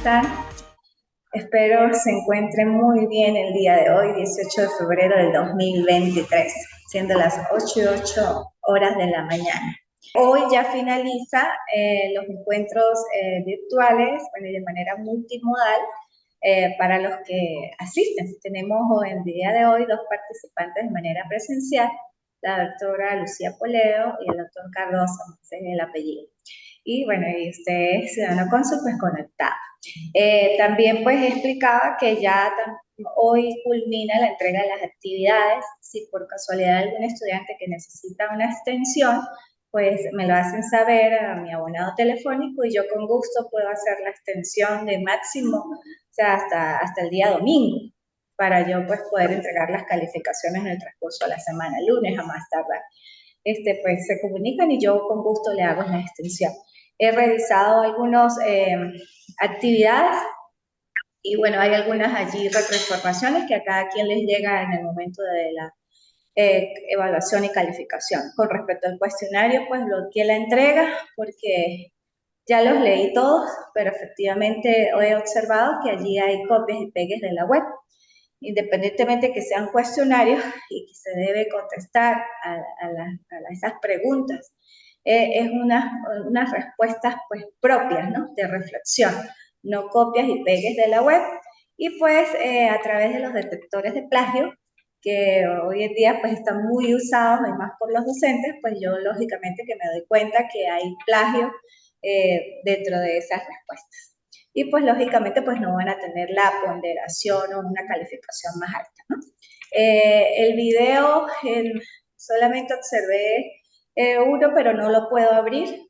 están? Espero se encuentren muy bien el día de hoy, 18 de febrero del 2023, siendo las 8:08 de la mañana. Hoy ya finaliza los encuentros virtuales, bueno, de manera multimodal, para los que asisten. Tenemos en el día de hoy dos participantes de manera presencial, la doctora Lucía Poleo y el doctor Cardoso, ese es el apellido. Y bueno, y usted, ciudadano cónsul, pues conectado. También pues explicaba que ya hoy culmina la entrega de las actividades. Si por casualidad algún estudiante que necesita una extensión, pues me lo hacen saber a mi abonado telefónico y yo con gusto puedo hacer la extensión de máximo, o sea, hasta el día domingo, para yo pues poder entregar las calificaciones en el transcurso de la semana, lunes a más tardar. Pues se comunican y yo con gusto le hago la extensión. He revisado algunas actividades y bueno, hay algunas allí retroinformaciones que a cada quien les llega en el momento de la evaluación y calificación. Con respecto al cuestionario, pues bloqueé la entrega porque ya los leí todos, pero efectivamente he observado que allí hay copias y pegues de la web. Independientemente que sean cuestionarios y que se debe contestar a esas preguntas, es unas respuestas pues propias, ¿no? De reflexión, no copias y pegues de la web. Y pues a través de los detectores de plagio, que hoy en día pues están muy usados, y más por los docentes, pues yo lógicamente que me doy cuenta que hay plagio dentro de esas respuestas. Y pues lógicamente pues no van a tener la ponderación o una calificación más alta, ¿no? El video solamente observé uno, pero no lo puedo abrir.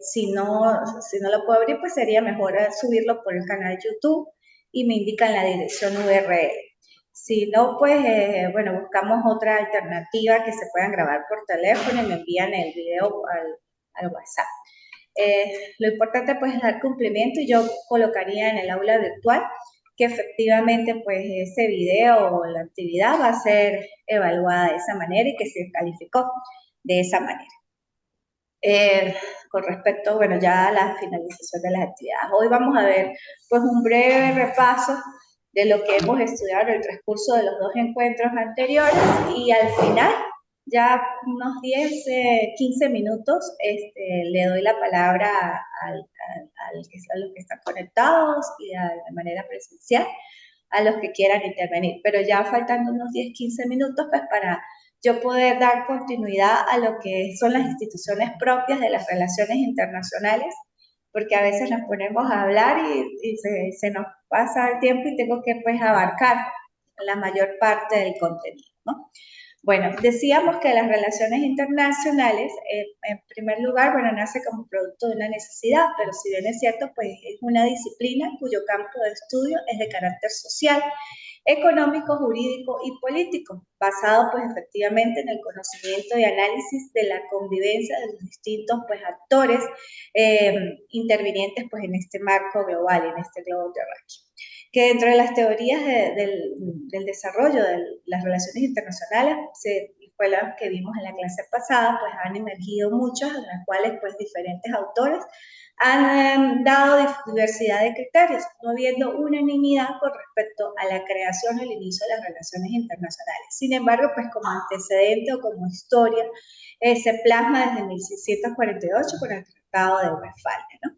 Si no lo puedo abrir, pues sería mejor subirlo por el canal YouTube y me indican la dirección URL. Si no, pues, bueno, buscamos otra alternativa que se puedan grabar por teléfono y me envían el video al WhatsApp. Lo importante pues es dar cumplimiento y yo colocaría en el aula virtual que efectivamente pues ese video o la actividad va a ser evaluada de esa manera y que se calificó de esa manera. Con respecto, bueno, ya a la finalización de las actividades. Hoy vamos a ver pues un breve repaso de lo que hemos estudiado en el transcurso de los dos encuentros anteriores y al final, ya unos 10, 15 minutos, le doy la palabra a los que están conectados y de manera presencial a los que quieran intervenir, pero ya faltando unos 10, 15 minutos pues para yo poder dar continuidad a lo que son las instituciones propias de las relaciones internacionales, porque a veces nos ponemos a hablar y se nos pasa el tiempo y tengo que pues abarcar la mayor parte del contenido, ¿no? Bueno, decíamos que las relaciones internacionales, en primer lugar, bueno, nace como producto de una necesidad, pero si bien es cierto, pues es una disciplina cuyo campo de estudio es de carácter social, económico, jurídico y político, basado pues efectivamente en el conocimiento y análisis de la convivencia de los distintos pues actores intervinientes pues en este marco global, en este globo terráqueo. Que dentro de las teorías del desarrollo de las relaciones internacionales, fue las que vimos en la clase pasada, pues han emergido muchas, en las cuales pues diferentes autores han dado diversidad de criterios, no habiendo unanimidad con respecto a la creación o el inicio de las relaciones internacionales. Sin embargo, pues como antecedente o como historia, se plasma desde 1648 con el Tratado de Westfalia, ¿no?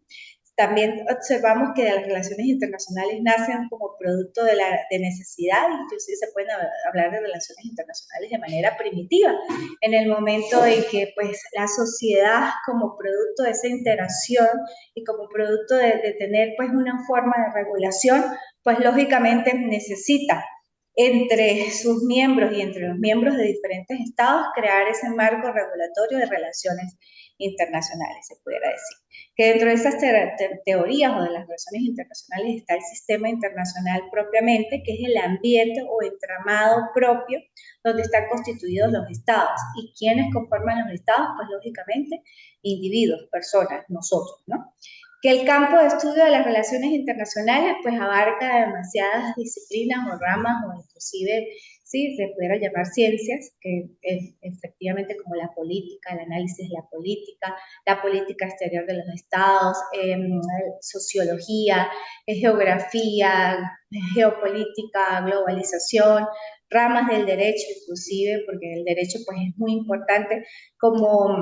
También observamos que las relaciones internacionales nacen como producto de necesidad, inclusive se pueden hablar de relaciones internacionales de manera primitiva, en el momento en que pues, la sociedad como producto de esa interacción y como producto de tener pues, una forma de regulación, pues lógicamente necesita entre sus miembros y entre los miembros de diferentes estados crear ese marco regulatorio de relaciones internacionales, se pudiera decir. Que dentro de esas teorías o de las relaciones internacionales está el sistema internacional propiamente, que es el ambiente o entramado propio donde están constituidos los estados. ¿Y quiénes conforman los estados? Pues lógicamente individuos, personas, nosotros, ¿no? Que el campo de estudio de las relaciones internacionales pues abarca demasiadas disciplinas o ramas o inclusive, sí, se pudiera llamar ciencias, que es efectivamente como la política, el análisis de la política exterior de los estados, sociología, geografía, geopolítica, globalización, ramas del derecho inclusive, porque el derecho pues es muy importante como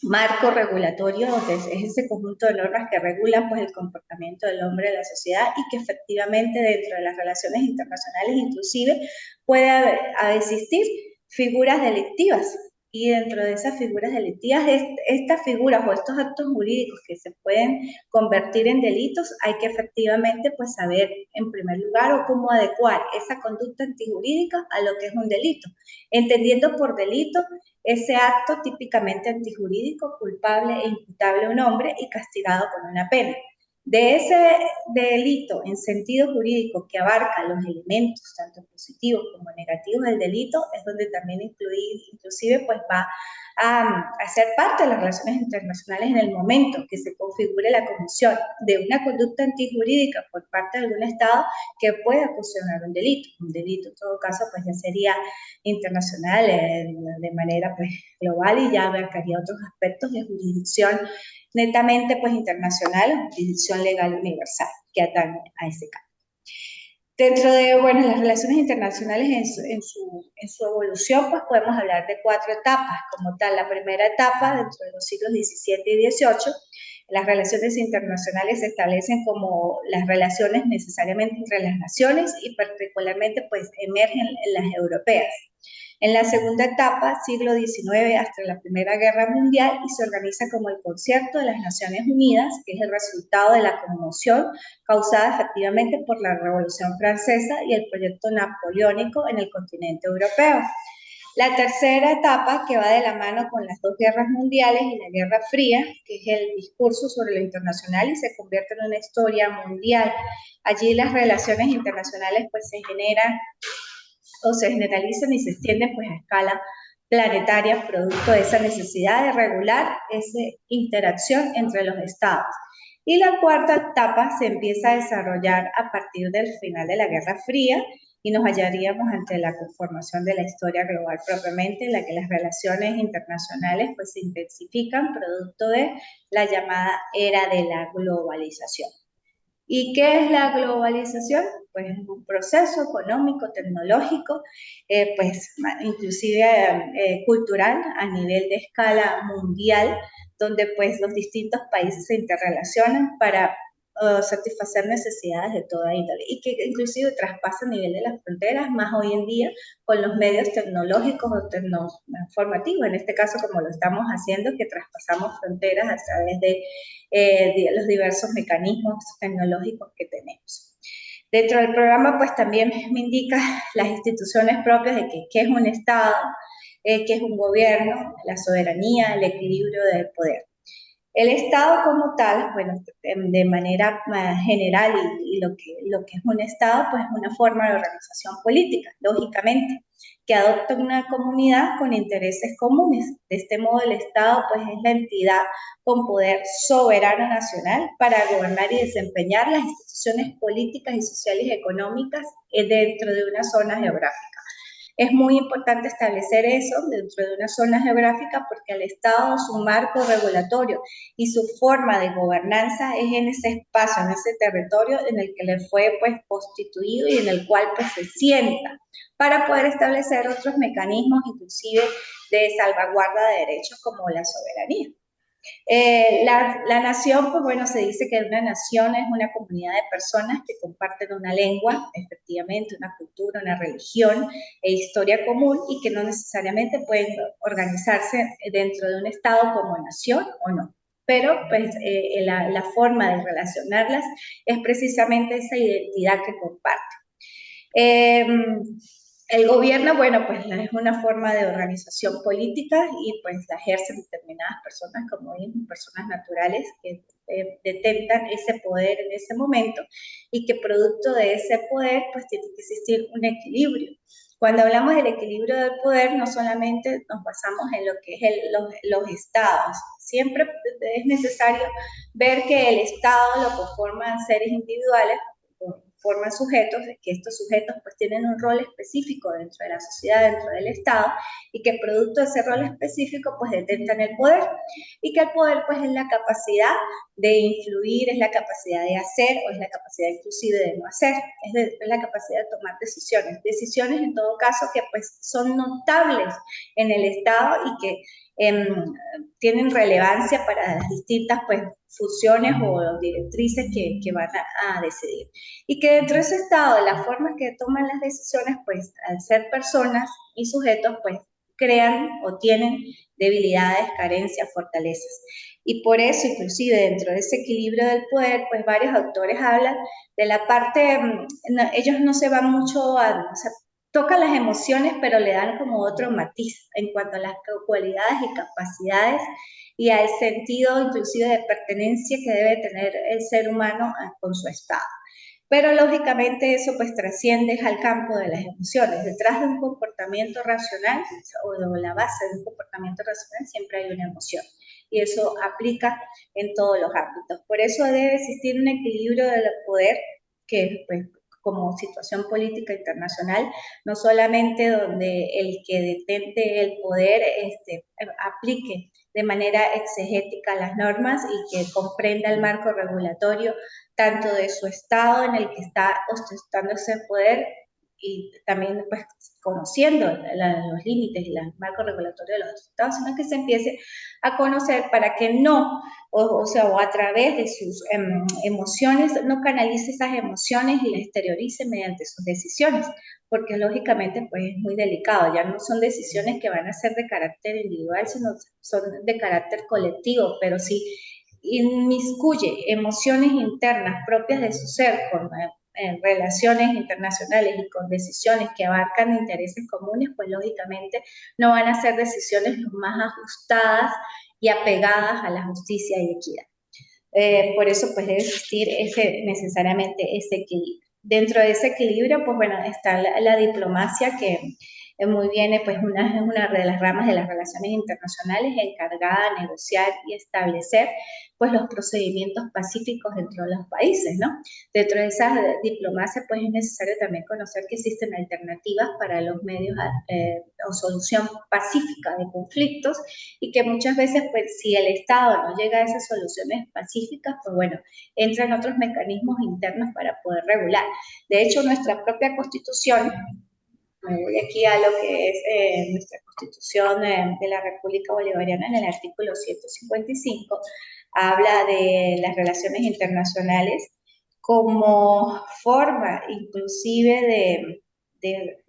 marco regulatorio, es ese conjunto de normas que regulan pues, el comportamiento del hombre en la sociedad y que efectivamente dentro de las relaciones internacionales inclusive puede existir figuras delictivas y dentro de esas figuras delictivas, estas figuras o estos actos jurídicos que se pueden convertir en delitos, hay que efectivamente pues saber en primer lugar o cómo adecuar esa conducta antijurídica a lo que es un delito, entendiendo por delito ese acto típicamente antijurídico, culpable e imputable a un hombre y castigado con una pena. De ese delito en sentido jurídico que abarca los elementos tanto positivos como negativos del delito es donde también inclusive pues va a ser parte de las relaciones internacionales en el momento que se configure la comisión de una conducta antijurídica por parte de algún Estado que pueda ocasionar un delito. Un delito en todo caso pues ya sería internacional de manera pues global y ya abarcaría otros aspectos de jurisdicción netamente pues internacional, jurisdicción legal universal que atañe a ese campo. Dentro de bueno, las relaciones internacionales en su evolución, pues podemos hablar de 4 etapas como tal. La primera etapa, dentro de los siglos XVII y XVIII, las relaciones internacionales se establecen como las relaciones necesariamente entre las naciones y particularmente pues emergen en las europeas. En la segunda etapa, siglo XIX hasta la Primera Guerra Mundial, y se organiza como el Concierto de las Naciones Unidas, que es el resultado de la conmoción causada efectivamente por la Revolución Francesa y el proyecto napoleónico en el continente europeo. La tercera etapa, que va de la mano con las 2 guerras mundiales y la Guerra Fría, que es el discurso sobre lo internacional y se convierte en una historia mundial. Allí las relaciones internacionales pues se generan o se generalizan y se extienden pues a escala planetaria producto de esa necesidad de regular esa interacción entre los estados. Y la cuarta etapa se empieza a desarrollar a partir del final de la Guerra Fría y nos hallaríamos ante la conformación de la historia global propiamente, en la que las relaciones internacionales pues se intensifican producto de la llamada era de la globalización. ¿Y qué es la globalización? Pues es un proceso económico, tecnológico, pues inclusive cultural a nivel de escala mundial, donde pues los distintos países se interrelacionan para satisfacer necesidades de toda índole y que inclusive traspasa a nivel de las fronteras, más hoy en día con los medios tecnológicos o informativos, en este caso como lo estamos haciendo, que traspasamos fronteras a través de los diversos mecanismos tecnológicos que tenemos. Dentro del programa, pues también me indica las instituciones propias de qué es un Estado, qué es un gobierno, la soberanía, el equilibrio del poder. El Estado como tal, bueno, de manera general y lo que es un Estado, pues es una forma de organización política, lógicamente, que adopta una comunidad con intereses comunes. De este modo, el Estado pues es la entidad con poder soberano nacional para gobernar y desempeñar las instituciones políticas y sociales y económicas dentro de una zona geográfica. Es muy importante establecer eso dentro de una zona geográfica porque el Estado, su marco regulatorio y su forma de gobernanza es en ese espacio, en ese territorio en el que le fue pues constituido y en el cual pues se sienta para poder establecer otros mecanismos inclusive de salvaguarda de derechos como la soberanía. La nación, pues bueno, se dice que una nación es una comunidad de personas que comparten una lengua, efectivamente, una cultura, una religión e historia común y que no necesariamente pueden organizarse dentro de un Estado como nación o no. Pero pues la forma de relacionarlas es precisamente esa identidad que comparten. El gobierno, bueno, pues es una forma de organización política y pues la ejercen determinadas personas, como dicen, personas naturales que detentan ese poder en ese momento y que producto de ese poder pues tiene que existir un equilibrio Cuando hablamos del equilibrio del poder, no solamente nos basamos en lo que es los estados, siempre es necesario ver que el estado lo conforman seres individuales, forman sujetos, que estos sujetos pues tienen un rol específico dentro de la sociedad, dentro del Estado, y que producto de ese rol específico pues detentan el poder, y que el poder pues es la capacidad de influir, es la capacidad de hacer, o es la capacidad inclusive de no hacer, es la capacidad de tomar decisiones en todo caso que pues son notables en el Estado y que tienen relevancia para las distintas pues, funciones o directrices que van a decidir. Y que dentro de ese estado, las formas que toman las decisiones, pues al ser personas y sujetos, pues crean o tienen debilidades, carencias, fortalezas. Y por eso, inclusive dentro de ese equilibrio del poder, pues varios autores hablan de la parte, ellos no se van mucho a, o sea, tocan las emociones, pero le dan como otro matiz en cuanto a las cualidades y capacidades y al sentido inclusive de pertenencia que debe tener el ser humano con su estado. Pero lógicamente eso pues trasciende al campo de las emociones. Detrás de un comportamiento racional o la base de un comportamiento racional siempre hay una emoción. Y eso aplica en todos los ámbitos. Por eso debe existir un equilibrio del poder que pues, como situación política internacional, no solamente donde el que detente el poder aplique de manera exegética las normas y que comprenda el marco regulatorio tanto de su estado en el que está ostentando ese poder y también pues conociendo los límites y el marco regulatorio de los estados, sino que se empiece a conocer para que no, o a través de sus emociones, no canalice esas emociones y las exteriorice mediante sus decisiones, porque lógicamente pues es muy delicado, ya no son decisiones que van a ser de carácter individual, sino son de carácter colectivo, pero sí inmiscuye emociones internas propias de su ser con relaciones internacionales y con decisiones que abarcan intereses comunes, pues lógicamente no van a ser decisiones lo más ajustadas y apegadas a la justicia y equidad. Por eso pues debe existir necesariamente ese equilibrio. Dentro de ese equilibrio, pues bueno, está la diplomacia que muy bien, pues es una de las ramas de las relaciones internacionales encargada de negociar y establecer pues los procedimientos pacíficos dentro de los países, ¿no? Dentro de esa diplomacia pues es necesario también conocer que existen alternativas para los medios o solución pacífica de conflictos y que muchas veces pues si el Estado no llega a esas soluciones pacíficas, pues bueno, entran otros mecanismos internos para poder regular. De hecho, nuestra propia Constitución, me voy aquí a lo que es nuestra Constitución de la República Bolivariana, en el artículo 155, habla de las relaciones internacionales como forma inclusive de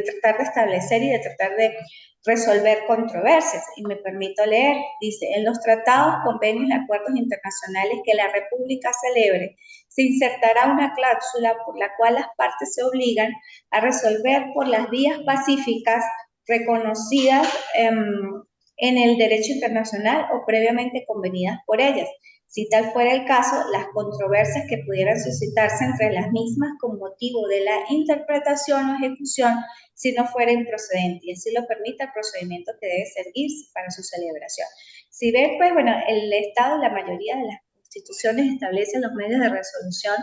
tratar de establecer y de tratar de resolver controversias. Y me permito leer, dice, en los tratados, convenios y acuerdos internacionales que la República celebre, se insertará una cláusula por la cual las partes se obligan a resolver por las vías pacíficas reconocidas en el derecho internacional o previamente convenidas por ellas. Si tal fuera el caso, las controversias que pudieran suscitarse entre las mismas con motivo de la interpretación o ejecución, si no fuera improcedente, y así lo permite el procedimiento que debe seguirse para su celebración. Si ven, pues bueno, el Estado, la mayoría de las constituciones establecen los medios de resolución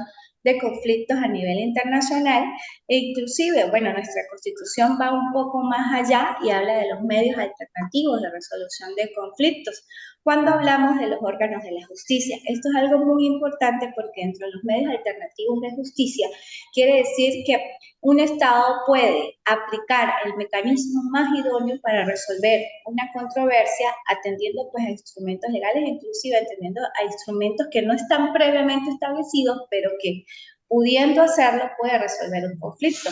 de conflictos a nivel internacional e inclusive, bueno, nuestra Constitución va un poco más allá y habla de los medios alternativos de resolución de conflictos cuando hablamos de los órganos de la justicia. Esto es algo muy importante porque entre los medios alternativos de justicia quiere decir que un Estado puede aplicar el mecanismo más idóneo para resolver una controversia atendiendo pues a instrumentos legales, inclusive atendiendo a instrumentos que no están previamente establecidos, pero que pudiendo hacerlo puede resolver un conflicto.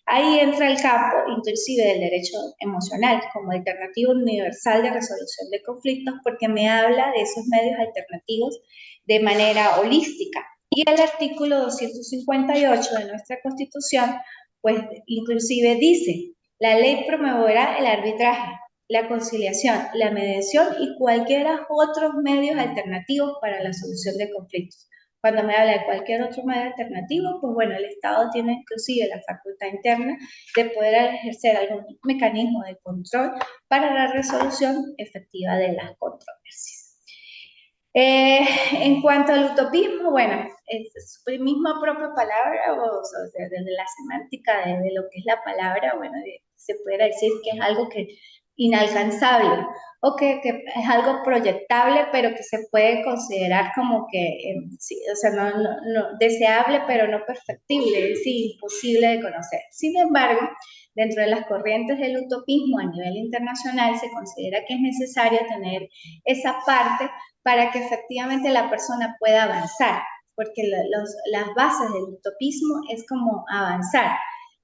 Ahí entra el campo inclusive del derecho emocional como alternativa universal de resolución de conflictos porque me habla de esos medios alternativos de manera holística. Y el artículo 258 de nuestra Constitución, pues inclusive dice, la ley promoverá el arbitraje, la conciliación, la mediación y cualquiera otros medios alternativos para la solución de conflictos. Cuando me habla de cualquier otro medio alternativo, pues bueno, el Estado tiene inclusive la facultad interna de poder ejercer algún mecanismo de control para la resolución efectiva de las controversias. En cuanto al utopismo, bueno, es su misma propia palabra, o sea, desde la semántica de lo que es la palabra, bueno, se pudiera decir que es algo que inalcanzable, o que es algo proyectable, pero que se puede considerar como que, sí, o sea, no, deseable, pero no perfectible, es decir, imposible de conocer. Sin embargo, dentro de las corrientes del utopismo a nivel internacional se considera que es necesario tener esa parte para que efectivamente la persona pueda avanzar, porque las bases del utopismo es como avanzar.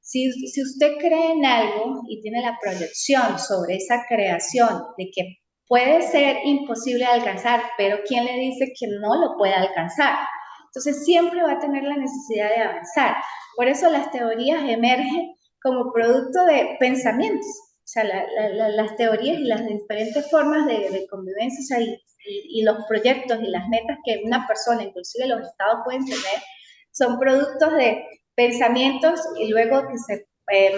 Si usted cree en algo y tiene la proyección sobre esa creación de que puede ser imposible de alcanzar, pero ¿quién le dice que no lo puede alcanzar? Entonces siempre va a tener la necesidad de avanzar. Por eso las teorías emergen como producto de pensamientos. O sea, las teorías y las diferentes formas de convivencia, o sea, y los proyectos y las metas que una persona, inclusive los estados, pueden tener, son productos de pensamientos y luego que se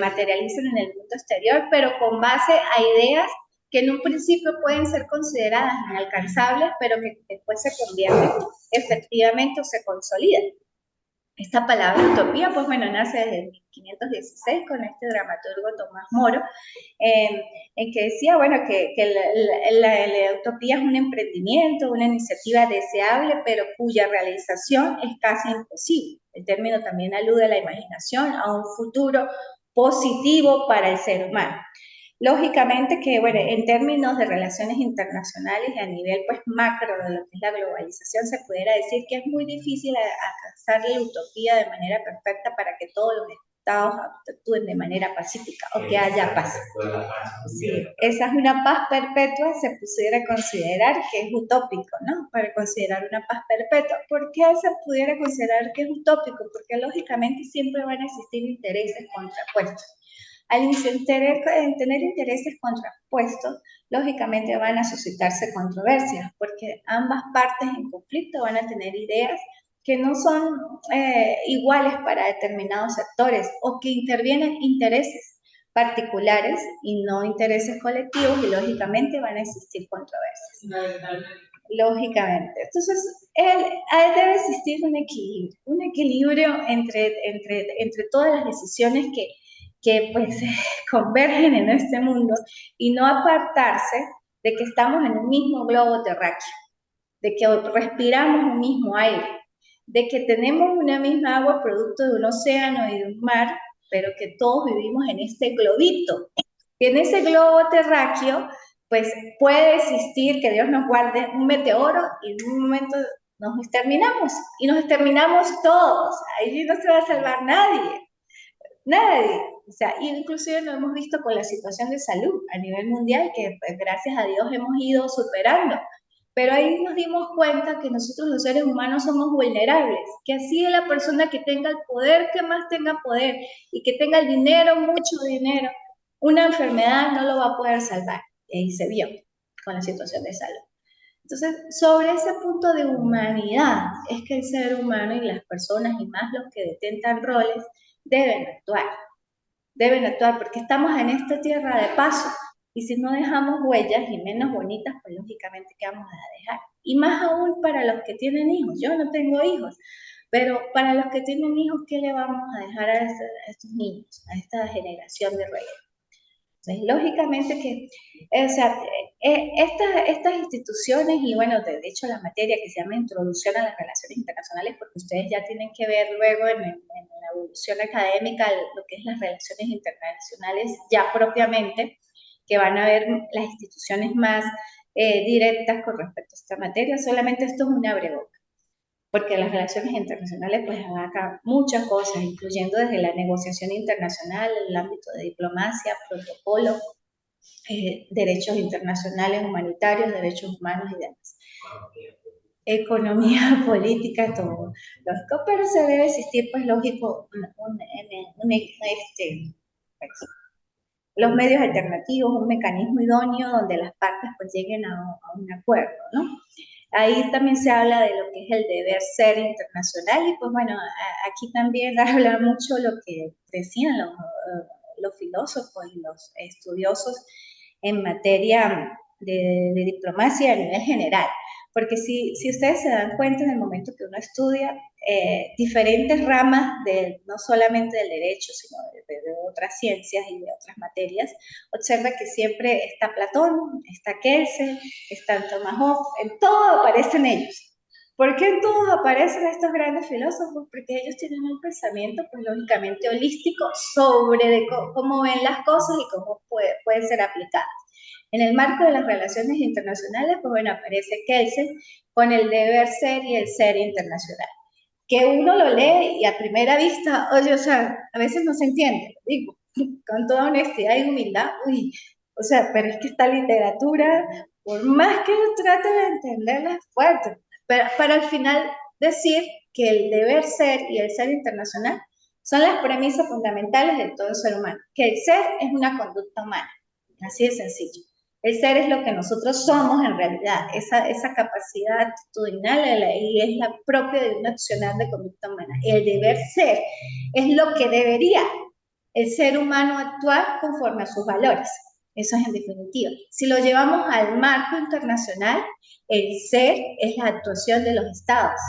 materializan en el mundo exterior, pero con base a ideas que en un principio pueden ser consideradas inalcanzables, pero que después se convierten efectivamente o se consolidan. Esta palabra utopía, pues bueno, nace desde 1516 con este dramaturgo Tomás Moro, en que decía, bueno, que la utopía es un emprendimiento, una iniciativa deseable, pero cuya realización es casi imposible. El término también alude a la imaginación, a un futuro positivo para el ser humano. Lógicamente que, bueno, en términos de relaciones internacionales y a nivel pues macro de lo que es la globalización, se pudiera decir que es muy difícil alcanzar la utopía de manera perfecta para que todos los estados actúen de manera pacífica o que haya paz. Sí, esa es una paz perpetua, se pudiera considerar que es utópico, ¿no? Para considerar una paz perpetua. ¿Por qué se pudiera considerar que es utópico? Porque lógicamente siempre van a existir intereses contrapuestos. Al tener intereses contrapuestos, lógicamente van a suscitarse controversias, porque ambas partes en conflicto van a tener ideas que no son iguales para determinados sectores o que intervienen intereses particulares y no intereses colectivos y lógicamente van a existir controversias. Lógicamente. Entonces, debe existir un equilibrio entre todas las decisiones que pues convergen en este mundo y no apartarse de que estamos en un mismo globo terráqueo, de que respiramos un mismo aire, de que tenemos una misma agua producto de un océano y de un mar, pero que todos vivimos en este globito. Y en ese globo terráqueo, pues puede existir, que Dios nos guarde, un meteoro y en un momento nos exterminamos. Y nos exterminamos todos. Ahí no se va a salvar nadie. Nadie. O sea, inclusive lo hemos visto con la situación de salud a nivel mundial, que pues, gracias a Dios hemos ido superando. Pero ahí nos dimos cuenta que nosotros los seres humanos somos vulnerables, que así es la persona que tenga el poder, que más tenga poder, y que tenga el dinero, mucho dinero, una enfermedad no lo va a poder salvar. Y ahí se vio con la situación de salud. Entonces, sobre ese punto de humanidad, es que el ser humano y las personas, y más los que detentan roles, deben actuar porque estamos en esta tierra de paso y si no dejamos huellas y menos bonitas, pues lógicamente ¿qué vamos a dejar? Y más aún para los que tienen hijos, yo no tengo hijos, pero para los que tienen hijos, ¿qué le vamos a dejar a estos niños, a esta generación de reyes? Entonces, lógicamente que, o sea, estas instituciones y bueno, de hecho la materia que se llama Introducción a las Relaciones Internacionales, porque ustedes ya tienen que ver luego en la evolución académica lo que es las relaciones internacionales ya propiamente, que van a ver las instituciones más directas con respecto a esta materia, solamente esto es un abrebocas porque las relaciones internacionales pues abarcan muchas cosas, incluyendo desde la negociación internacional, el ámbito de diplomacia, protocolo, derechos internacionales humanitarios, derechos humanos y demás. Economía, política, todo lógico, pero se debe existir, pues lógico, los medios alternativos, un mecanismo idóneo donde las partes pues lleguen a un acuerdo, ¿no? Ahí también se habla de lo que es el deber ser internacional y pues bueno, aquí también habla mucho lo que decían los filósofos y los estudiosos en materia de diplomacia a nivel general. Porque si ustedes se dan cuenta en el momento que uno estudia diferentes ramas, no solamente del derecho, sino de otras ciencias y de otras materias, observa que siempre está Platón, está Kelsen, está Thomas Hobbes, en todo aparecen ellos. ¿Por qué en todos aparecen estos grandes filósofos? Porque ellos tienen un pensamiento, pues lógicamente holístico, sobre cómo ven las cosas y cómo pueden ser aplicadas. En el marco de las relaciones internacionales, pues bueno, aparece Kelsen con el deber ser y el ser internacional. Que uno lo lee y a primera vista, oye, o sea, a veces no se entiende, digo, con toda honestidad y humildad, uy, o sea, pero es que esta literatura, por más que yo trate de entenderla, es fuerte, pero para al final decir que el deber ser y el ser internacional son las premisas fundamentales de todo ser humano, que el ser es una conducta humana, así de sencillo. El ser es lo que nosotros somos en realidad, esa capacidad actitudinal y es la propia de un accionar de conducta humana. El deber ser es lo que debería el ser humano actuar conforme a sus valores. Eso es en definitiva. Si lo llevamos al marco internacional, el ser es la actuación de los estados.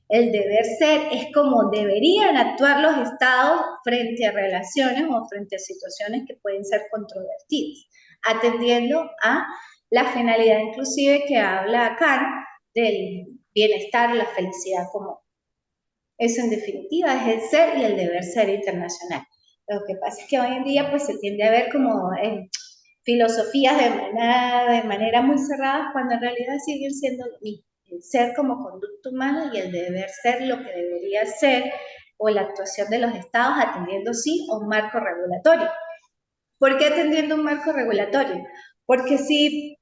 El deber ser es como deberían actuar los estados frente a relaciones o frente a situaciones que pueden ser controvertidas, atendiendo a la finalidad inclusive que habla Kant del bienestar, la felicidad común. Eso en definitiva es el ser y el deber ser internacional. Lo que pasa es que hoy en día pues se tiende a ver como filosofías de manera muy cerrada cuando en realidad siguen siendo lo mismo. El ser como conducta humana y el deber ser lo que debería ser o la actuación de los estados atendiendo sí a un marco regulatorio. ¿Por qué atendiendo un marco regulatorio? Porque si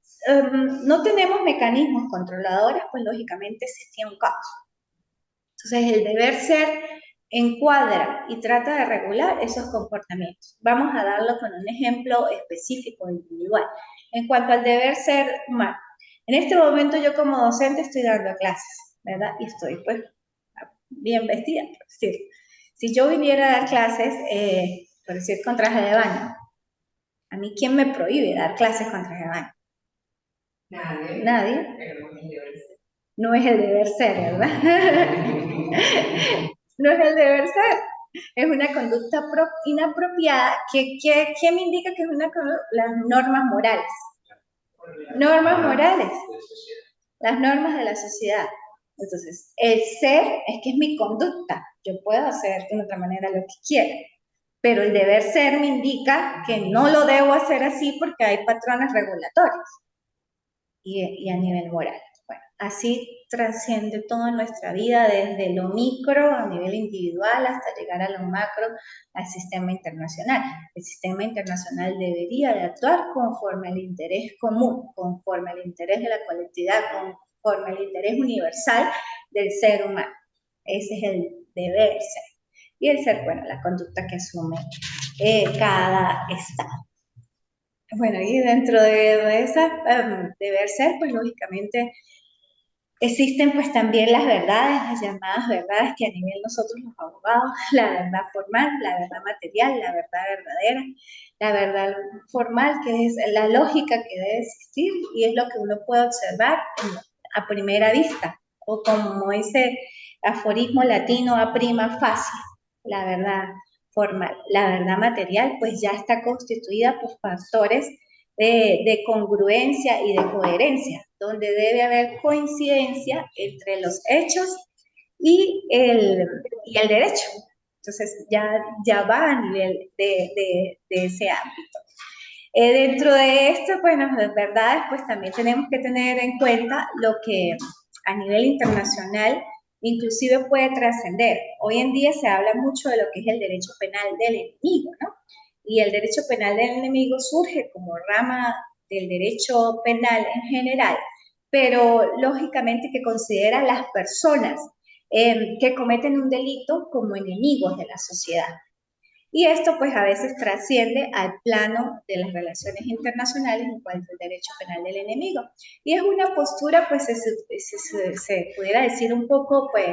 no tenemos mecanismos controladores, pues lógicamente existía un caos. Entonces, el deber ser encuadra y trata de regular esos comportamientos. Vamos a darlo con un ejemplo específico, individual. En cuanto al deber ser humano, en este momento yo como docente estoy dando clases, ¿verdad? Y estoy pues bien vestida, por decir. Si yo viniera a dar clases, por decir, con traje de baño, ¿a mí quién me prohíbe dar clases con traje de baño? Nadie. Nadie. No es el deber ser, ¿verdad? No es el deber ser. Es una conducta inapropiada que me indica que es las normas morales. Normas morales. Las normas de la sociedad. Entonces, el ser es que es mi conducta. Yo puedo hacer de otra manera lo que quiera. Pero el deber ser me indica que no lo debo hacer así porque hay patrones regulatorios y a nivel moral. Bueno, así trasciende toda nuestra vida desde lo micro a nivel individual hasta llegar a lo macro, al sistema internacional. El sistema internacional debería de actuar conforme al interés común, conforme al interés de la colectividad, conforme al interés universal del ser humano. Ese es el deber ser. Y el ser, bueno, la conducta que asume cada Estado. Bueno, y dentro de esa deber ser, pues lógicamente existen pues también las verdades, las llamadas verdades que a nivel nosotros los abogados, la verdad formal, la verdad material, la verdad verdadera, la verdad formal, que es la lógica que debe existir y es lo que uno puede observar a primera vista, o como dice aforismo latino, a prima facie, la verdad formal. La verdad material pues ya está constituida por factores de congruencia y de coherencia, donde debe haber coincidencia entre los hechos y el derecho. Entonces ya va a nivel de ese ámbito. Dentro de esto, bueno, de verdades, pues también tenemos que tener en cuenta lo que a nivel internacional inclusive puede trascender. Hoy en día se habla mucho de lo que es el derecho penal del enemigo, ¿no? Y el derecho penal del enemigo surge como rama del derecho penal en general, pero lógicamente que considera a las personas que cometen un delito como enemigos de la sociedad. Y esto pues a veces trasciende al plano de las relaciones internacionales en cuanto al derecho penal del enemigo. Y es una postura pues se pudiera decir un poco pues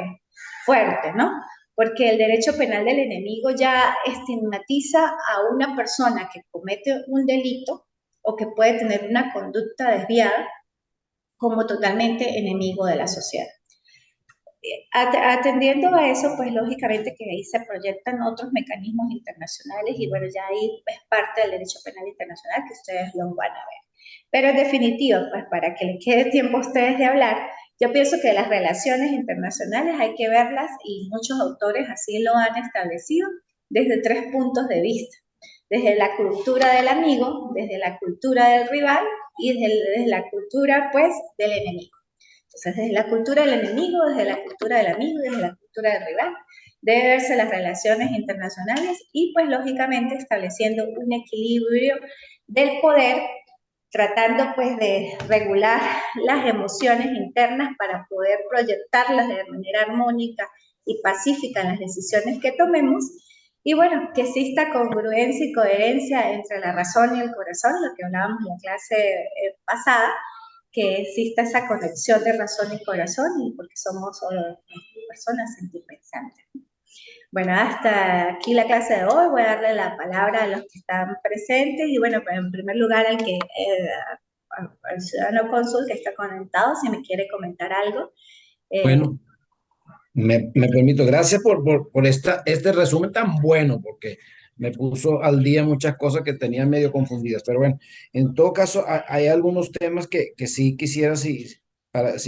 fuerte, ¿no? Porque el derecho penal del enemigo ya estigmatiza a una persona que comete un delito o que puede tener una conducta desviada como totalmente enemigo de la sociedad. Atendiendo a eso, pues lógicamente que ahí se proyectan otros mecanismos internacionales y bueno, ya ahí es parte del derecho penal internacional que ustedes lo van a ver. Pero en definitiva, pues para que les quede tiempo a ustedes de hablar, yo pienso que las relaciones internacionales hay que verlas y muchos autores así lo han establecido desde tres puntos de vista. Desde la cultura del amigo, desde la cultura del rival y desde la cultura pues del enemigo. Entonces, desde la cultura del enemigo, desde la cultura del amigo, desde la cultura del rival, debe verse las relaciones internacionales y pues lógicamente estableciendo un equilibrio del poder, tratando pues de regular las emociones internas para poder proyectarlas de manera armónica y pacífica en las decisiones que tomemos. Y bueno, que exista congruencia y coherencia entre la razón y el corazón, lo que hablábamos en la clase pasada, que exista esa conexión de razón y corazón, y porque somos solo personas sentipensantes. Bueno, hasta aquí la clase de hoy. Voy a darle la palabra a los que están presentes y bueno, pues en primer lugar al ciudadano cónsul que está conectado, si me quiere comentar algo. Bueno, me permito, gracias por este resumen tan bueno, porque me puso al día muchas cosas que tenía medio confundidas. Pero bueno, en todo caso, hay algunos temas que sí quisiera, si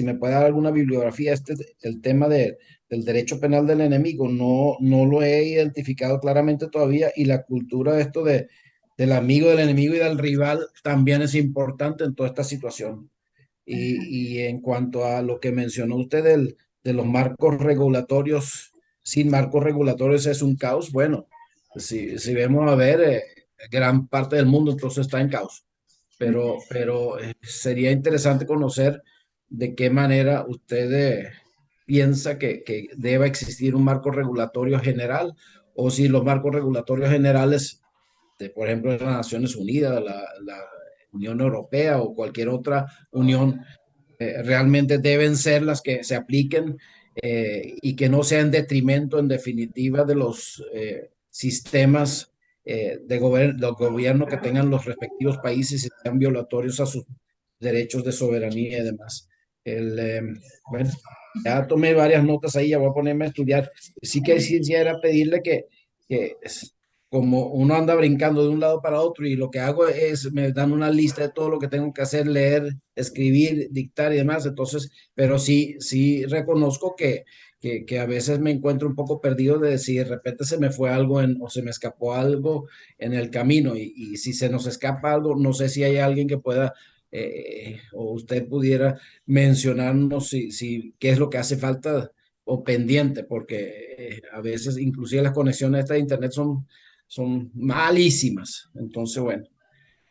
me puede dar alguna bibliografía. El tema del derecho penal del enemigo, no lo he identificado claramente todavía, y la cultura de esto del amigo, del enemigo y del rival también es importante en toda esta situación. Y en cuanto a lo que mencionó usted de los marcos regulatorios, sin marcos regulatorios es un caos. Bueno, si vemos a ver, gran parte del mundo entonces está en caos. Pero sería interesante conocer de qué manera usted piensa que deba existir un marco regulatorio general, o si los marcos regulatorios generales por ejemplo, de las Naciones Unidas, la Unión Europea o cualquier otra unión, realmente deben ser las que se apliquen, y que no sea en detrimento, en definitiva, de los sistemas de gobierno que tengan los respectivos países y sean violatorios a sus derechos de soberanía y demás. El, eh, bueno, ya tomé varias notas ahí, ya voy a ponerme a estudiar. Sí que quisiera pedirle que como uno anda brincando de un lado para otro, y lo que hago es, me dan una lista de todo lo que tengo que hacer, leer, escribir, dictar y demás. Entonces, pero sí reconozco que a veces me encuentro un poco perdido de si de repente se me fue algo o se me escapó algo en el camino, y si se nos escapa algo, no sé si hay alguien que pueda, o usted pudiera mencionarnos qué es lo que hace falta o pendiente, porque a veces inclusive las conexiones estas de internet son malísimas. Entonces, bueno,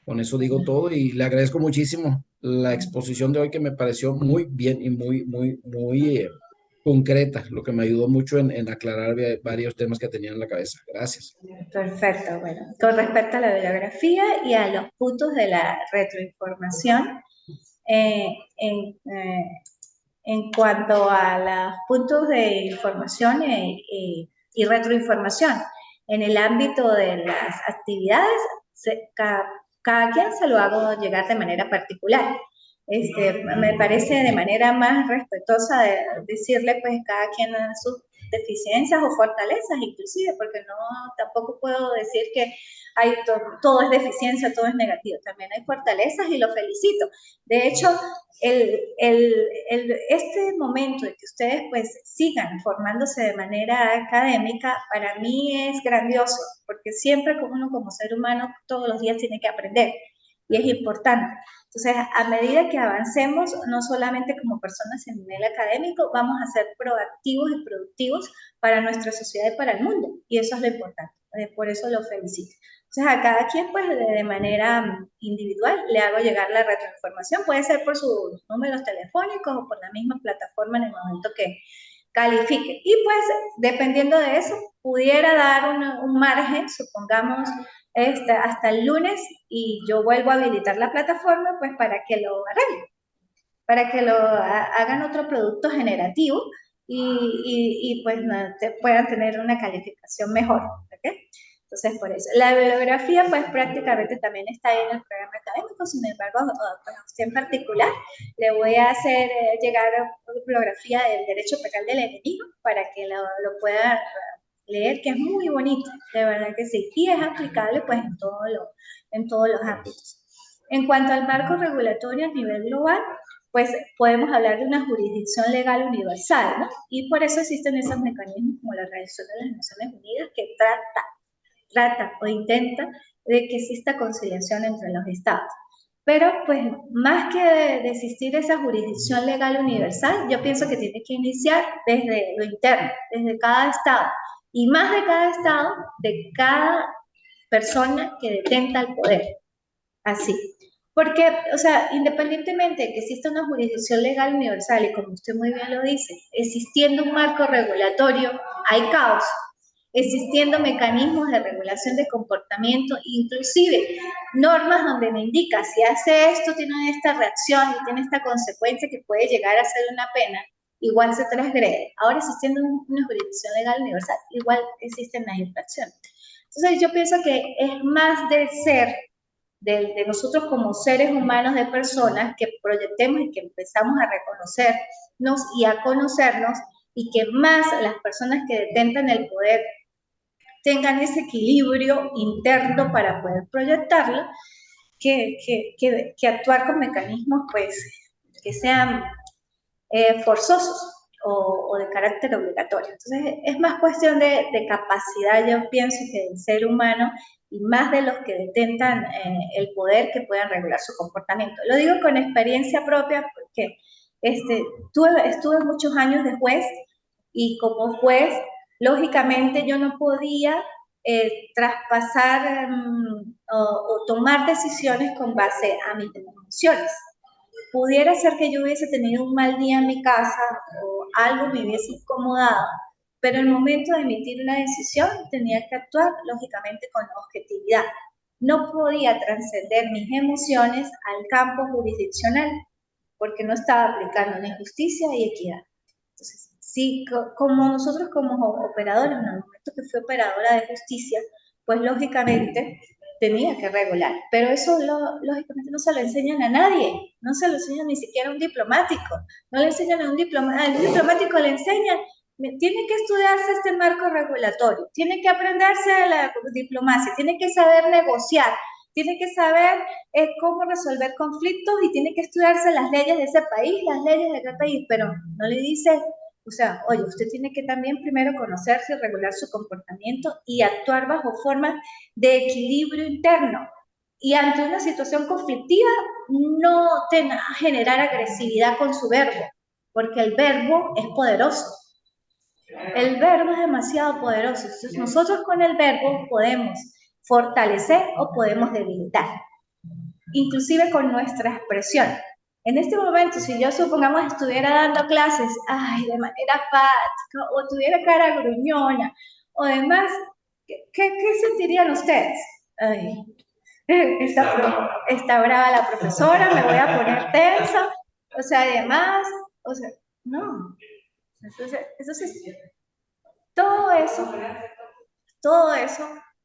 con eso digo todo, y le agradezco muchísimo la exposición de hoy, que me pareció muy bien y muy concreta, lo que me ayudó mucho en aclarar varios temas que tenía en la cabeza. Gracias. Perfecto, bueno, con respecto a la bibliografía y a los puntos de la retroinformación, eh, en, eh, en cuanto a los puntos de información y retroinformación, en el ámbito de las actividades, cada quien se lo hago llegar de manera particular. Me parece de manera más respetuosa de decirle pues cada quien a sus deficiencias o fortalezas inclusive, porque no, tampoco puedo decir que hay todo es deficiencia, todo es negativo, también hay fortalezas y lo felicito. De hecho, este momento de que ustedes pues sigan formándose de manera académica, para mí es grandioso, porque siempre uno como ser humano todos los días tiene que aprender y es importante. Entonces, a medida que avancemos, no solamente como personas en nivel académico, vamos a ser proactivos y productivos para nuestra sociedad y para el mundo, y eso es lo importante. Por eso lo felicito. Entonces, a cada quien, pues, de manera individual, le hago llegar la retroinformación. Puede ser por sus números telefónicos o por la misma plataforma en el momento califique. Y pues, dependiendo de eso, pudiera dar un margen, supongamos, hasta el lunes, y yo vuelvo a habilitar la plataforma, pues para que lo arreglen, para que lo hagan otro producto generativo y pues no, puedan tener una calificación mejor. ¿Okay? Entonces, por eso. La bibliografía, pues prácticamente también está ahí en el programa académico, sin embargo, a usted en particular, le voy a hacer llegar bibliografía del derecho penal del enemigo para que lo pueda leer, que es muy bonito, de verdad que sí, y es aplicable pues en todos los ámbitos. En cuanto al marco regulatorio a nivel global, pues podemos hablar de una jurisdicción legal universal, ¿no? Y por eso existen esos mecanismos como la Organización de las Naciones Unidas que trata o intenta de que exista conciliación entre los estados. Pero pues más que de existir esa jurisdicción legal universal, yo pienso que tiene que iniciar desde lo interno, desde cada estado, y más de cada estado, de cada persona que detenta el poder. Así. Porque, o sea, independientemente de que exista una jurisdicción legal universal, y como usted muy bien lo dice, existiendo un marco regulatorio, hay caos. Existiendo mecanismos de regulación de comportamiento, inclusive normas donde me indica si hace esto, tiene esta reacción y tiene esta consecuencia que puede llegar a ser una pena, igual se transgrede. Ahora, existiendo una jurisdicción legal universal, igual existen las infracciones. Entonces, yo pienso que es más de ser de nosotros como seres humanos de personas que proyectemos y que empezamos a reconocernos y a conocernos y que más las personas que detentan el poder tengan ese equilibrio interno para poder proyectarlo, que actuar con mecanismos pues que sean forzosos o de carácter obligatorio. Entonces, es más cuestión de capacidad, yo pienso, que del ser humano y más de los que detentan el poder que puedan regular su comportamiento. Lo digo con experiencia propia porque estuve muchos años de juez y como juez, lógicamente yo no podía traspasar o tomar decisiones con base a mis emociones. Pudiera ser que yo hubiese tenido un mal día en mi casa o algo me hubiese incomodado, pero en el momento de emitir una decisión tenía que actuar lógicamente con objetividad. No podía trascender mis emociones al campo jurisdiccional porque no estaba aplicando ni justicia y equidad. Entonces, sí, como nosotros como operadores, en el momento que fui operadora de justicia, pues lógicamente tenía que regular, pero eso lógicamente no se lo enseñan a nadie, no se lo enseñan ni siquiera a un diplomático, no le enseñan a un diplomático, al diplomático le enseñan, tiene que estudiarse este marco regulatorio, tiene que aprenderse a la diplomacia, tiene que saber negociar, tiene que saber cómo resolver conflictos y tiene que estudiarse las leyes de ese país, las leyes de aquel país, pero no le dice, o sea, oye, usted tiene que también primero conocerse, regular su comportamiento y actuar bajo formas de equilibrio interno. Y ante una situación conflictiva, no generar agresividad con su verbo, porque el verbo es poderoso. El verbo es demasiado poderoso. Entonces, nosotros con el verbo podemos fortalecer o podemos debilitar, inclusive con nuestra expresión. En este momento, si yo supongamos estuviera dando clases, ay, de manera apática, o tuviera cara gruñona, o demás, ¿qué sentirían ustedes? Ay, está brava la profesora, me voy a poner tensa, o sea, además, o sea, no. Entonces todo eso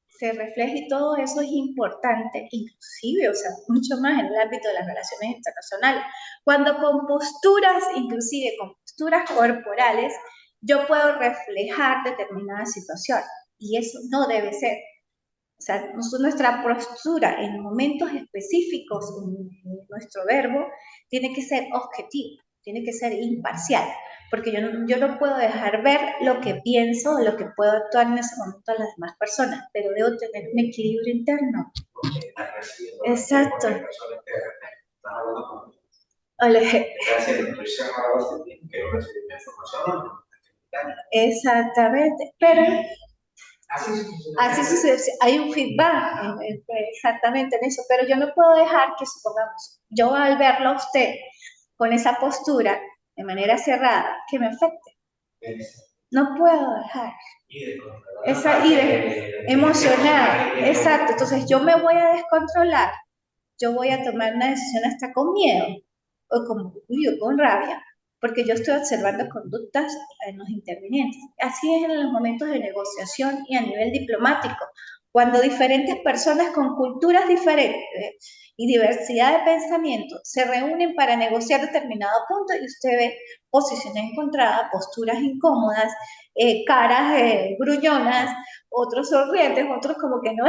se refleja y todo eso es importante, inclusive, o sea, mucho más en el ámbito de las relaciones internacionales. Cuando con posturas, inclusive con posturas corporales, yo puedo reflejar determinadas situaciones y eso no debe ser. O sea, nuestra postura en momentos específicos, nuestro verbo, tiene que ser objetivo, tiene que ser imparcial, porque yo no puedo dejar ver lo que pienso o lo que puedo actuar en ese momento a las demás personas, pero debo tener un equilibrio interno. Exacto. Exactamente, pero así sucede, hay un feedback exactamente en eso, pero yo no puedo dejar que, supongamos, yo al verlo a usted con esa postura de manera cerrada, que me afecte. No puedo dejar. Esa ira emocional, exacto. Entonces yo me voy a descontrolar, yo voy a tomar una decisión hasta con miedo o con orgullo, con rabia, porque yo estoy observando conductas en los intervinientes. Así es en los momentos de negociación y a nivel diplomático. Cuando diferentes personas con culturas diferentes y diversidad de pensamiento se reúnen para negociar determinado punto y usted ve posiciones encontradas, posturas incómodas, caras gruñonas, otros sonrientes, otros como que no.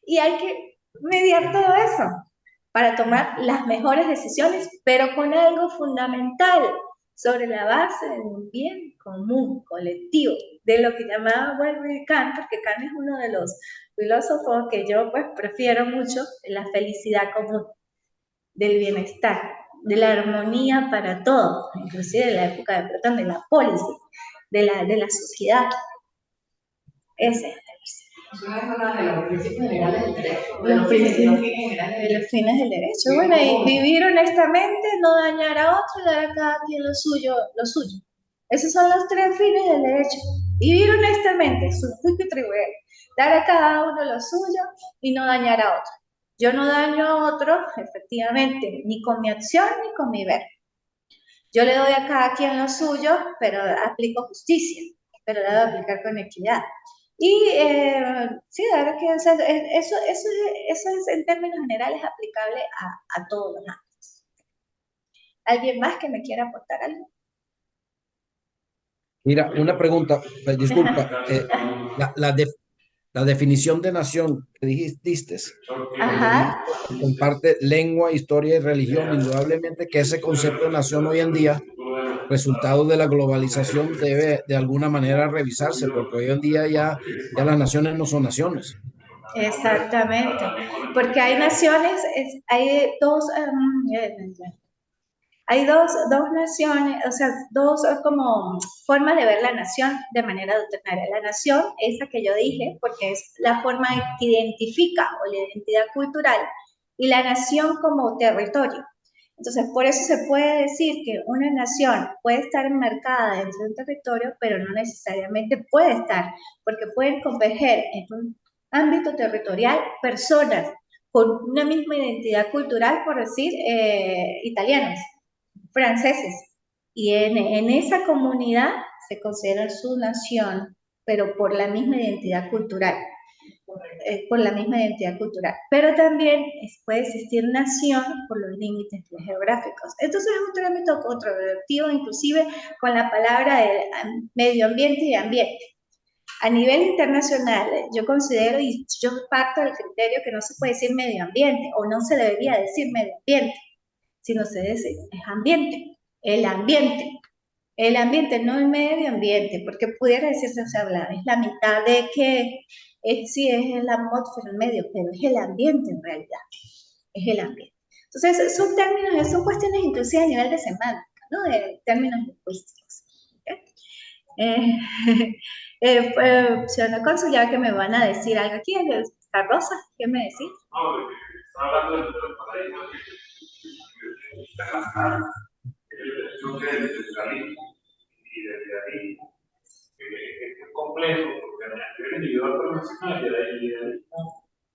Y hay que mediar todo eso para tomar las mejores decisiones, pero con algo fundamental, sobre la base de un bien común, colectivo, de lo que llamaba Walter Kant, porque Kant es uno de los filósofos que yo pues prefiero mucho, la felicidad común, del bienestar, de la armonía para todos, inclusive de la época de Platón, de la polis, de la sociedad. Ese es eso es uno de los principios generales del derecho, de los fines del derecho. Bueno, y vivir honestamente, no dañar a otro, dar a cada quien lo suyo, lo suyo. Esos son los tres fines del derecho. Vivir honestamente, su juicio tribunal, dar a cada uno lo suyo y no dañar a otro. Yo no daño a otro, efectivamente, ni con mi acción ni con mi ver. Yo le doy a cada quien lo suyo, pero aplico justicia, pero la debo aplicar con equidad. Y sí, la verdad que eso es en términos generales aplicable a todos los ámbitos. ¿Alguien más que me quiera aportar algo? Mira, una pregunta, disculpa, la definición de nación que dijiste, Ajá. comparte lengua, historia y religión, indudablemente que ese concepto de nación hoy en día, resultado de la globalización, debe de alguna manera revisarse, porque hoy en día ya las naciones no son naciones. Exactamente, porque hay naciones, hay dos, hay dos naciones, o sea, dos como formas de ver la nación de manera doctrinaria. La nación, esa que yo dije, porque es la forma que identifica o la identidad cultural, y la nación como territorio. Entonces, por eso se puede decir que una nación puede estar enmarcada dentro de un territorio, pero no necesariamente puede estar, porque pueden converger en un ámbito territorial personas con una misma identidad cultural, por decir, italianos, franceses, y en esa comunidad se considera su nación, pero por la misma identidad cultural, por la misma identidad cultural. Pero también puede existir nación por los límites geográficos. Entonces es un término controvertido, inclusive con la palabra de medio ambiente y ambiente. A nivel internacional, yo considero y yo parto del criterio que no se puede decir medio ambiente o no se debería decir medio ambiente, sino se dice es ambiente, el ambiente. El ambiente, no el medio ambiente, porque pudiera decirse, se habla, es la mitad de que sí es la atmósfera, el medio, pero es el ambiente en realidad, es el ambiente. Entonces, son términos, son cuestiones inclusive a nivel de semántica, ¿no? De términos lingüísticos. ¿Okay? Señor Consul, ya que me van a decir algo aquí, Rosa, ¿qué me decís? No, está hablando de paradigmas y desde ahí es complejo, porque a nivel individual profesional el idealismo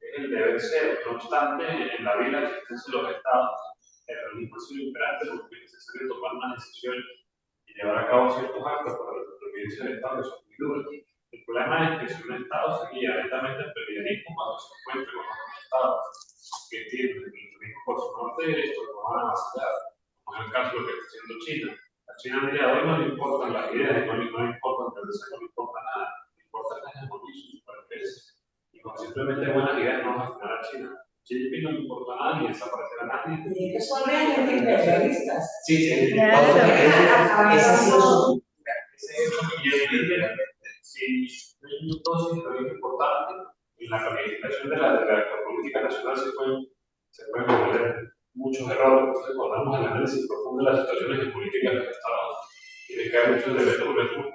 es el deber ser, no obstante, en la vida que existencia de los estados, el realismo ha sido imperante porque es necesario tomar unas decisiones y llevar a cabo ciertos actos para la supervivencia del Estado que son muy duros. El problema es que si un Estado se guía lentamente el periodismo cuando se encuentra con otros Estados que tienen el periodismo por su norte esto lo van a vacilar, como es el caso de lo que está haciendo China. A China a día de hoy no le importan las ideas, no le importa el deseo, no le importa nada, le importa la hegemonía y su supervivencia. Y con simplemente buenas ideas no vamos a frenar a China. Xi Jinping no le importa a nadie, desaparecer a nadie. Y que son realmente imperialistas. Sí, sí, claro. Esa ha sido su. Sí, hay un dosis también importante en la planificación de la política nacional se pueden cometer muchos errores. Entonces, cuando damos el análisis profundo de las situaciones de política de los estados, tiene que haber muchos elementos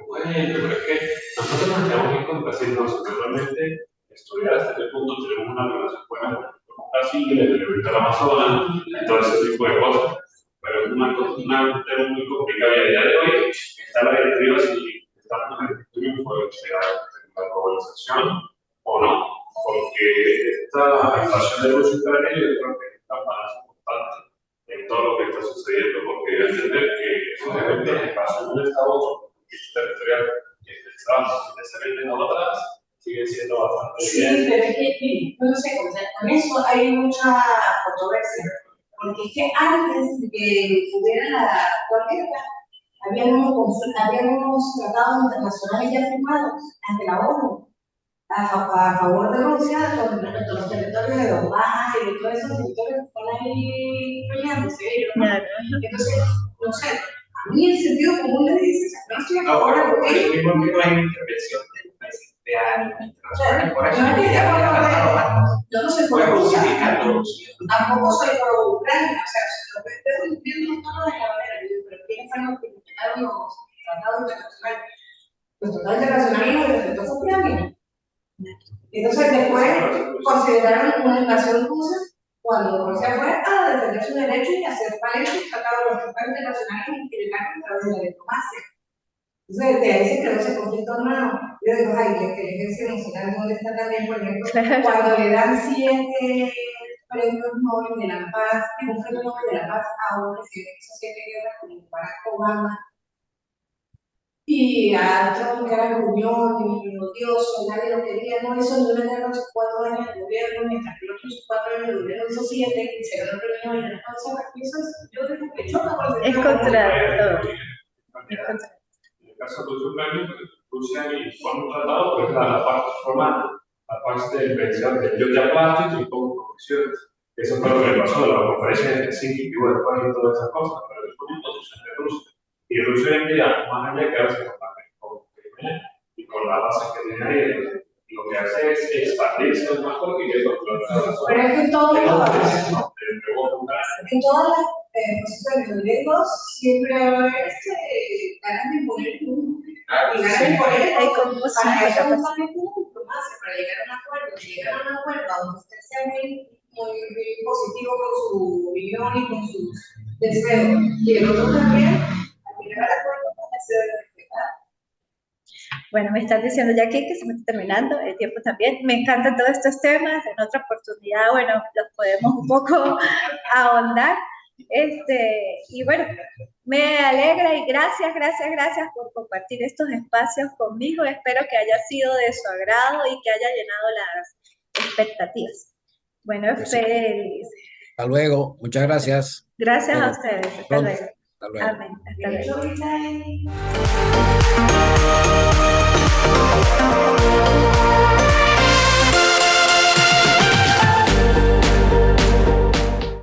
bueno, pero es que nosotros nos tenemos que complacernos, realmente estudiar hasta qué punto tenemos una relación buena con Brasil, el elemento del Amazonas, y todo ese tipo de cosas. Pero un tema muy complicado y a día de hoy está la directiva si estamos en el triunfo de la globalización o no, porque esta inflación de Rusia y Ucrania yo creo que es una más importante en todo lo que está sucediendo, porque hay que entender que esos eventos en caso de un Estado territorial que estaban necesariamente en otras, sigue siendo bastante Sí, pero es que, no sé, con eso hay mucha controversia, porque es que antes de que hubiera la guerra, había unos tratados internacionales ya firmados ante la ONU a favor de Rusia con los territorios de Donbass y de todos esos territorios que están ahí peleándose. Claro. Entonces, no sé, a mí el sentido común me dice, no estoy a favor de Porque ello. mismo no hay intervención de países internacionales por eso. Yo no soy por tampoco soy por Ucrania, o sea, lo que estoy viendo no es la manera, pero ¿quiénes fueron los que implementaron los tratados internacionales? Los tratados internacionales los respetó fue Ucrania. Entonces después consideraron una invasión rusa cuando Rusia fue a defender su derecho y hacer valer sus tratados, los tratados internacionales y que llegaron a través de la diplomacia. Entonces, de ahí se creó ese conflicto armado. Yo digo, ay, que el ejército nacional no está también, por ejemplo, cuando le dan 7 premios Nobel de la Paz, un premio Nobel de la Paz a un presidente que hizo 7 guerras como Barack Obama, y a Trump, que era gruñón y odioso, nadie lo quería, no hizo ni una guerra en sus 4 años de gobierno, mientras que el otro en sus 4 años de gobierno hizo 7, y se ganó el premio Nobel de la Paz. Yo digo que choca con el Es contradictorio. En el caso de Rusia, Rusia fue un tratado, pero es la parte formal, la parte de invención de Georgia Plastic y con conexiones. Eso fue lo que pasó en la conferencia de Helsinki, que hubo después y todas esas cosas, pero después de posición de Rusia. Y Rusia hoy en día, más allá de quedarse con Crimea y con la base que tiene ahí, lo que hace es expandirse más porque quiere controlar la zona. Pero es que en todas las posiciones de lejos siempre va a haber ganas de imponer el mundo. Y ganas de imponer Hay como para eso justamente una diplomacia, para llegar a un acuerdo donde usted sea muy positivo con su opinión y con sus deseos. Y el otro también, al llegar al acuerdo, va a ser respetado. Bueno, me están diciendo ya aquí que se me está terminando el tiempo también. Me encantan todos estos temas. En otra oportunidad, bueno, los podemos un poco ahondar. Y bueno, me alegra y gracias por compartir estos espacios conmigo. Espero que haya sido de su agrado y que haya llenado las expectativas. Bueno, feliz. Hasta luego. Muchas gracias. Gracias a ustedes. Hasta luego. Hasta luego. Amén. Hasta luego.